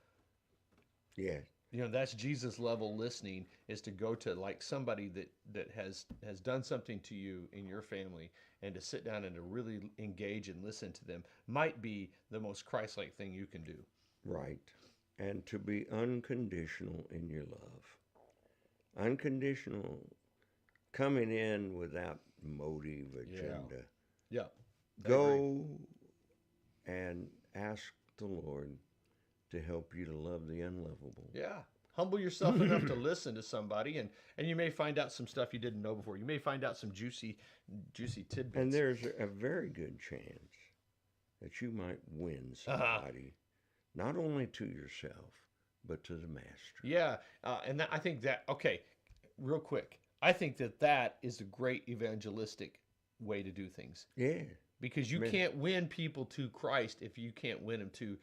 Yeah,
That's Jesus level listening, is to go to like somebody that has done something to you in your family, and to sit down and to really engage and listen to them might be the most Christ-like thing you can do.
right. And to be unconditional in your love. Unconditional, coming in without motive, agenda.
Yeah. I agree.
Go and ask the Lord to help you to love the unlovable.
Yeah. Humble yourself enough to listen to somebody, and you may find out some stuff you didn't know before. You may find out some juicy tidbits.
And there's a very good chance that you might win somebody, not only to yourself, but to the Master.
Yeah, and I think that okay, real quick, I think that that is a great evangelistic way to do things
Yeah.
because you
Man.
can't win people to Christ if you can't win them to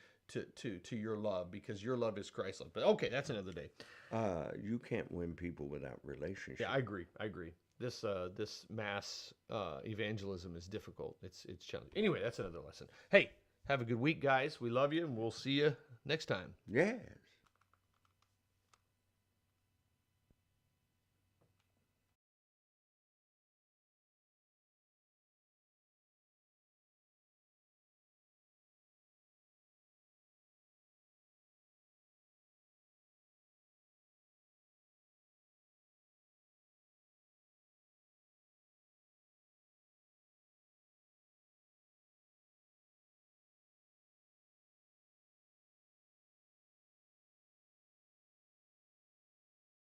your love because your love is Christ love. But okay, that's another day.
You can't win people without relationship.
Yeah, I agree. I agree. This mass evangelism is difficult. It's challenging. Anyway, that's another lesson. Hey, have a good week, guys. We love you, and we'll see you next time.
Yeah.